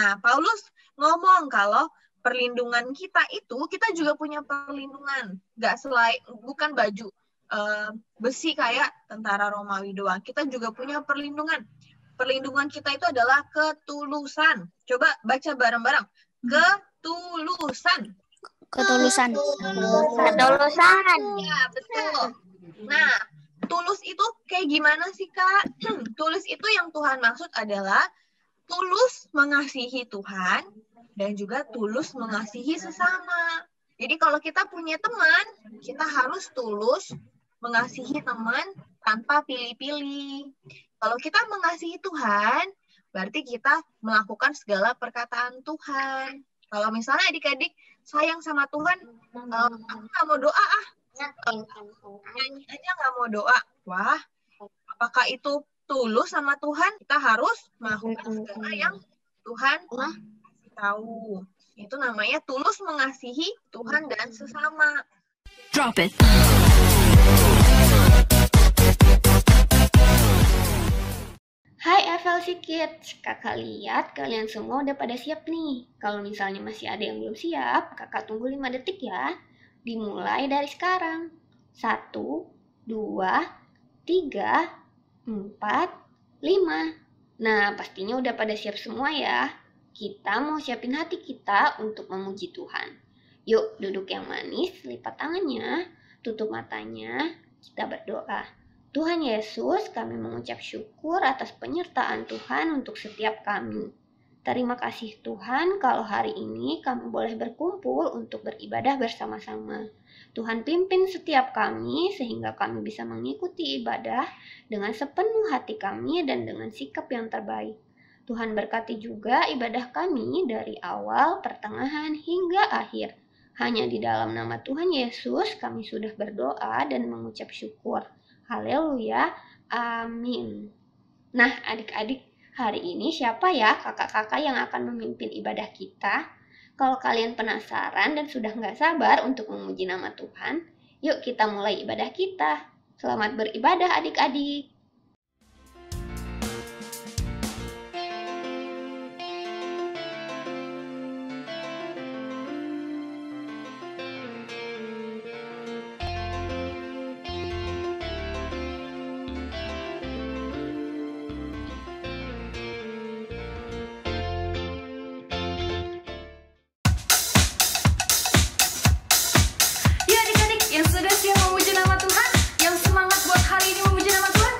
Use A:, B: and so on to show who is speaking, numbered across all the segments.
A: Nah, Paulus ngomong kalau perlindungan kita itu, kita juga punya perlindungan. Bukan baju besi kayak tentara Romawi doang. Kita juga punya perlindungan. Perlindungan kita itu adalah ketulusan. Coba baca bareng-bareng. Ketulusan.
B: Ketulusan.
A: Ya, betul. Nah, tulus itu kayak gimana sih, Kak? Tulus itu yang Tuhan maksud adalah tulus mengasihi Tuhan dan juga tulus mengasihi sesama. Jadi kalau kita punya teman, kita harus tulus mengasihi teman tanpa pilih-pilih. Kalau kita mengasihi Tuhan, berarti kita melakukan segala perkataan Tuhan. Kalau misalnya adik-adik sayang sama Tuhan, aku nggak mau doa nyanyi aja nggak mau doa. Wah, apakah itu tulus sama Tuhan? Kita harus melakukan segala yang Tuhan kasih tahu. Itu namanya tulus mengasihi Tuhan dan sesama.
C: Drop it.
B: Hai FLC Kids, kakak lihat kalian semua udah pada siap nih. Kalau misalnya masih ada yang belum siap, kakak tunggu 5 detik ya. Dimulai dari sekarang. 1, 2, 3, 4, 5. Nah, pastinya udah pada siap semua ya. Kita mau siapin hati kita untuk memuji Tuhan. Yuk, duduk yang manis, lipat tangannya, tutup matanya, kita berdoa. Tuhan Yesus, kami mengucap syukur atas penyertaan Tuhan untuk setiap kami. Terima kasih Tuhan kalau hari ini kami boleh berkumpul untuk beribadah bersama-sama. Tuhan pimpin setiap kami sehingga kami bisa mengikuti ibadah dengan sepenuh hati kami dan dengan sikap yang terbaik. Tuhan berkati juga ibadah kami dari awal, pertengahan, hingga akhir. Hanya di dalam nama Tuhan Yesus kami sudah berdoa dan mengucap syukur. Haleluya, amin. Nah adik-adik, hari ini siapa ya kakak-kakak yang akan memimpin ibadah kita? Kalau kalian penasaran dan sudah nggak sabar untuk memuji nama Tuhan, yuk kita mulai ibadah kita. Selamat beribadah adik-adik.
C: Ya adik-adik yang sudah siap memuji nama Tuhan, yang semangat buat hari ini memuji nama Tuhan,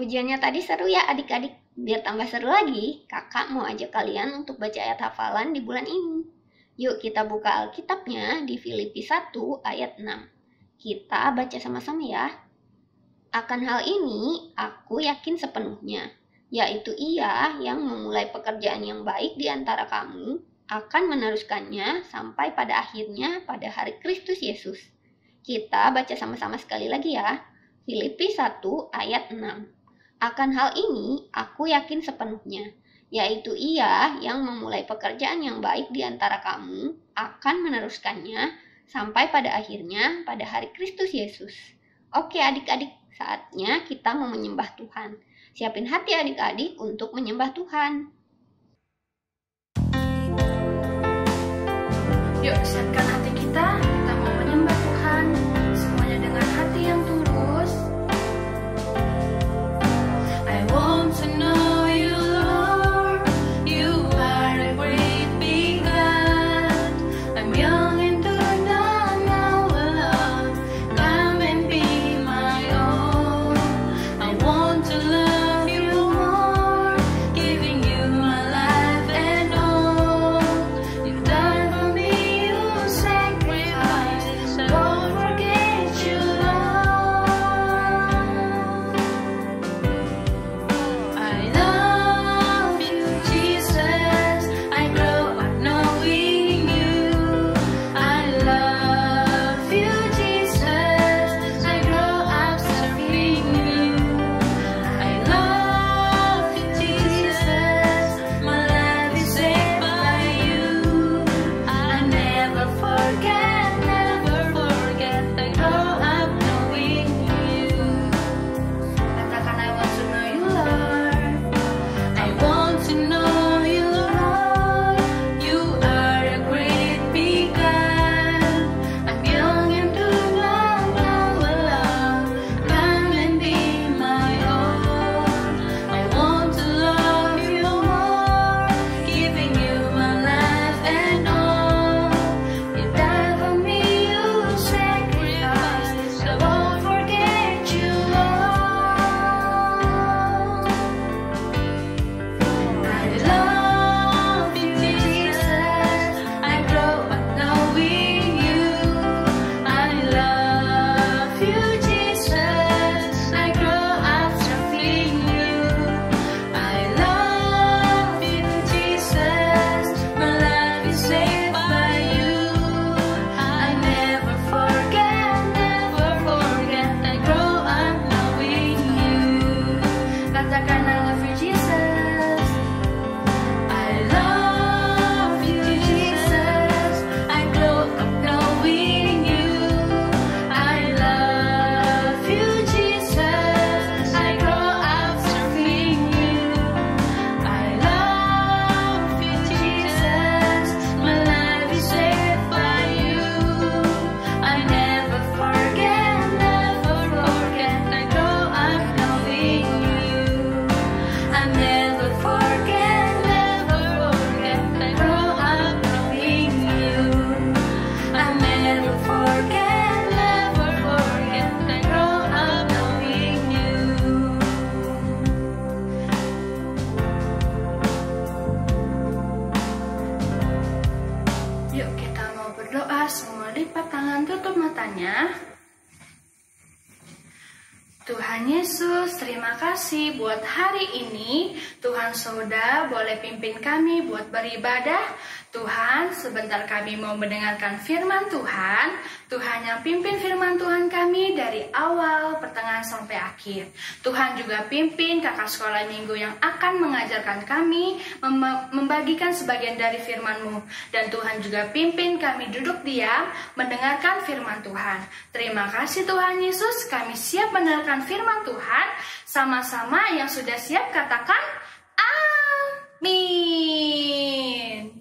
B: Pujiannya tadi seru ya adik-adik. Biar tambah seru lagi, kakak mau ajak kalian untuk baca ayat hafalan di bulan ini. Yuk kita buka Alkitabnya di Filipi 1 ayat 6. Kita baca sama-sama ya. Akan hal ini aku yakin sepenuhnya, yaitu Ia yang memulai pekerjaan yang baik di antara kamu akan meneruskannya sampai pada akhirnya pada hari Kristus Yesus. Kita baca sama-sama sekali lagi ya. Filipi 1 ayat 6. Akan hal ini aku yakin sepenuhnya, yaitu Ia yang memulai pekerjaan yang baik di antara kamu akan meneruskannya sampai pada akhirnya pada hari Kristus Yesus. Oke adik-adik, saatnya kita mau menyembah Tuhan. Siapin hati adik-adik untuk menyembah Tuhan.
C: Yuk siapkan hati kita mau menyembah Tuhan. Semuanya dengan hati yang tulus. I want to know you, Lord. You are a great big God. I'm young and do not know love. Come and be my own. I want to love you more, giving you my life and all. You died for me, you sacrificed. Don't forget you, Lord. I love you, Jesus. I grow up knowing you. I love you, Jesus. I grow up serving you. I love you, Jesus. My life is saved by you. I never forget, never forget. I grow up knowing you. Katakan I want to know you, Lord. I want to know you, Lord. You are a great big God. I'm young and do not know love. Come and be my own. I want to love you more, giving you my life and all. You died for me, you sacrificed. I won't forget you, Lord. I love you, Jesus. I grow up knowing you. I love you, Jesus. I grow up serving you. I love you, Jesus. My life is saved by you. I never forget, never forget. I grow up knowing you. Katakan I love you, Jesus. I love you, Jesus. I grow up knowing you. I love you, Jesus. I grow up serving you. I love you, Jesus. My life is saved by you. I never forget, never forget. I grow up knowing you. I never forget, never forget. I grow up knowing you. I never forget, never forget. I grow up knowing you. Yuk kita mau berdoa, semua lipat tangan, tutup matanya. Tuhan Yesus, terima kasih buat hari ini. Tuhan sudah boleh pimpin kami buat beribadah. Tuhan, sebentar kami mau mendengarkan firman Tuhan. Tuhan yang pimpin firman Tuhan kami dari awal, pertengahan sampai akhir. Tuhan juga pimpin kakak sekolah minggu yang akan mengajarkan kami, membagikan sebagian dari firman-Mu. Dan Tuhan juga pimpin kami duduk diam, mendengarkan firman Tuhan. Terima kasih Tuhan Yesus, kami siap mendengarkan firman Tuhan. Sama-sama yang sudah siap katakan, amin.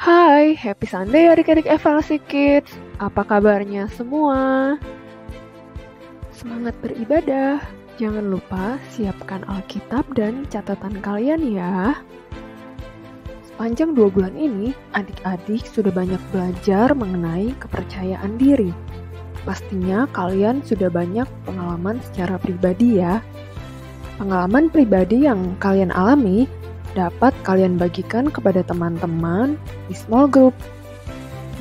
D: Hai, happy Sunday adik-adik FLC Kids. Apa kabarnya semua? Semangat beribadah. Jangan lupa siapkan Alkitab dan catatan kalian ya. Sepanjang 2 bulan ini, adik-adik sudah banyak belajar mengenai kepercayaan diri. Pastinya kalian sudah banyak pengalaman secara pribadi ya. Pengalaman pribadi yang kalian alami dapat kalian bagikan kepada teman-teman di small group.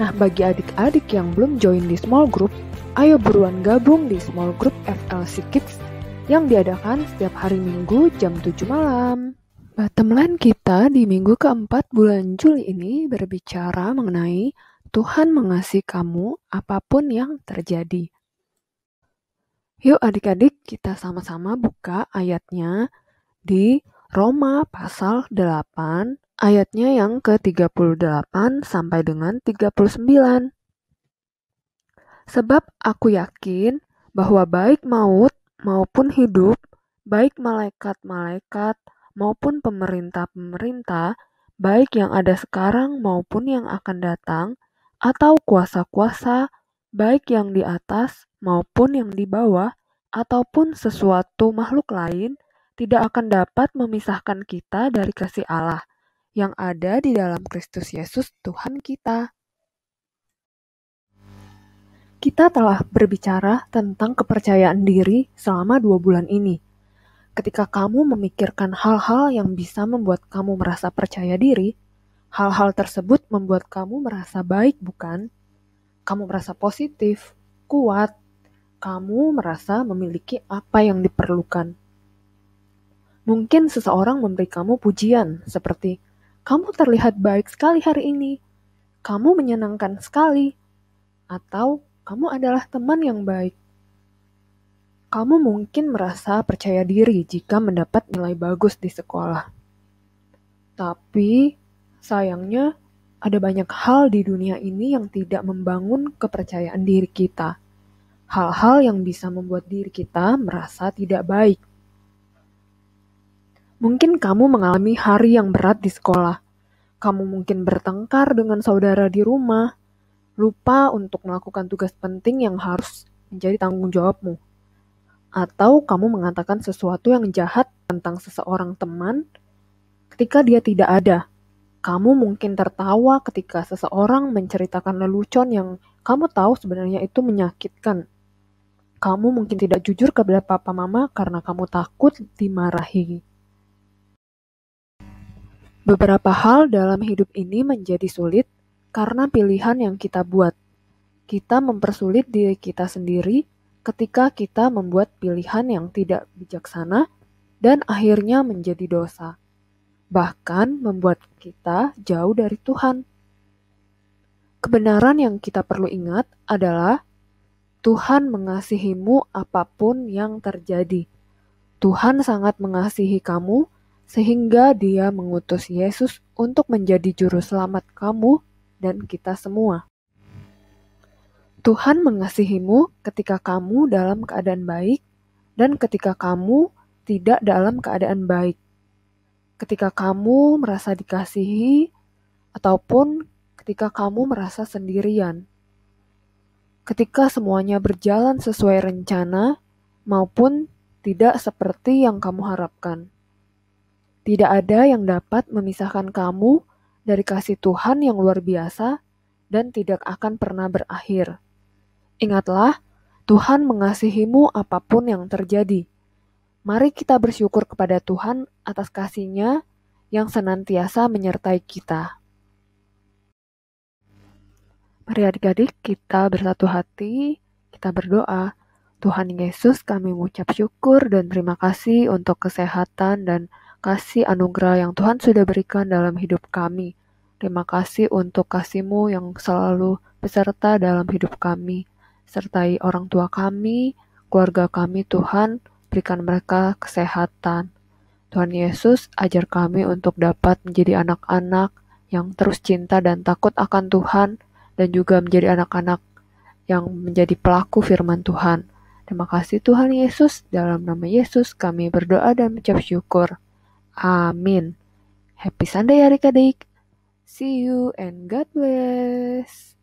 D: Nah, bagi adik-adik yang belum join di small group, ayo buruan gabung di small group FLC Kids yang diadakan setiap hari Minggu jam 7 malam. Bottom line kita di minggu keempat bulan Juli ini berbicara mengenai Tuhan mengasihi kamu apapun yang terjadi. Yuk adik-adik, kita sama-sama buka ayatnya di Roma pasal 8, ayatnya yang ke-38 sampai dengan 39. Sebab aku yakin bahwa baik maut maupun hidup, baik malaikat-malaikat maupun pemerintah-pemerintah, baik yang ada sekarang maupun yang akan datang, atau kuasa-kuasa, baik yang di atas maupun yang di bawah, ataupun sesuatu makhluk lain, tidak akan dapat memisahkan kita dari kasih Allah yang ada di dalam Kristus Yesus Tuhan kita. Kita telah berbicara tentang kepercayaan diri selama 2 bulan ini. Ketika kamu memikirkan hal-hal yang bisa membuat kamu merasa percaya diri, hal-hal tersebut membuat kamu merasa baik, bukan? Kamu merasa positif, kuat, kamu merasa memiliki apa yang diperlukan. Mungkin seseorang memberi kamu pujian seperti, kamu terlihat baik sekali hari ini, kamu menyenangkan sekali, atau kamu adalah teman yang baik. Kamu mungkin merasa percaya diri jika mendapat nilai bagus di sekolah. Tapi, sayangnya, ada banyak hal di dunia ini yang tidak membangun kepercayaan diri kita. Hal-hal yang bisa membuat diri kita merasa tidak baik. Mungkin kamu mengalami hari yang berat di sekolah. Kamu mungkin bertengkar dengan saudara di rumah, lupa untuk melakukan tugas penting yang harus menjadi tanggung jawabmu. Atau kamu mengatakan sesuatu yang jahat tentang seseorang teman ketika dia tidak ada. Kamu mungkin tertawa ketika seseorang menceritakan lelucon yang kamu tahu sebenarnya itu menyakitkan. Kamu mungkin tidak jujur kepada papa mama karena kamu takut dimarahi. Beberapa hal dalam hidup ini menjadi sulit karena pilihan yang kita buat. Kita mempersulit diri kita sendiri ketika kita membuat pilihan yang tidak bijaksana dan akhirnya menjadi dosa, bahkan membuat kita jauh dari Tuhan. Kebenaran yang kita perlu ingat adalah Tuhan mengasihimu apapun yang terjadi. Tuhan sangat mengasihi kamu sehingga Dia mengutus Yesus untuk menjadi juru selamat kamu dan kita semua. Tuhan mengasihimu ketika kamu dalam keadaan baik dan ketika kamu tidak dalam keadaan baik. Ketika kamu merasa dikasihi ataupun ketika kamu merasa sendirian. Ketika semuanya berjalan sesuai rencana maupun tidak seperti yang kamu harapkan. Tidak ada yang dapat memisahkan kamu dari kasih Tuhan yang luar biasa dan tidak akan pernah berakhir. Ingatlah, Tuhan mengasihimu apapun yang terjadi. Mari kita bersyukur kepada Tuhan atas kasih-Nya yang senantiasa menyertai kita. Mari adik-adik kita bersatu hati, kita berdoa. Tuhan Yesus, kami mengucap syukur dan terima kasih untuk kesehatan dan kasih anugerah yang Tuhan sudah berikan dalam hidup kami. Terima kasih untuk kasih-Mu yang selalu beserta dalam hidup kami. Sertai orang tua kami, keluarga kami, Tuhan, berikan mereka kesehatan. Tuhan Yesus, ajar kami untuk dapat menjadi anak-anak yang terus cinta dan takut akan Tuhan, dan juga menjadi anak-anak yang menjadi pelaku firman Tuhan. Terima kasih Tuhan Yesus, dalam nama Yesus kami berdoa dan mengucap syukur. Amin. Happy Sunday adik-adik. See you and God bless.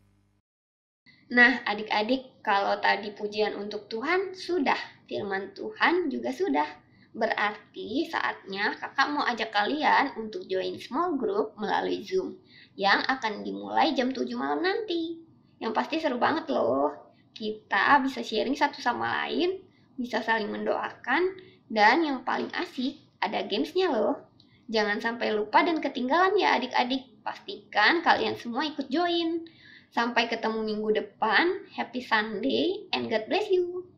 B: Nah, adik-adik, kalau tadi pujian untuk Tuhan sudah, firman Tuhan juga sudah. Berarti saatnya kakak mau ajak kalian untuk join small group melalui Zoom yang akan dimulai jam 7 malam nanti. Yang pasti seru banget loh. Kita bisa sharing satu sama lain, bisa saling mendoakan, dan yang paling asik, ada gamesnya loh. Jangan sampai lupa dan ketinggalan ya adik-adik. Pastikan kalian semua ikut join. Sampai ketemu minggu depan. Happy Sunday and God bless you.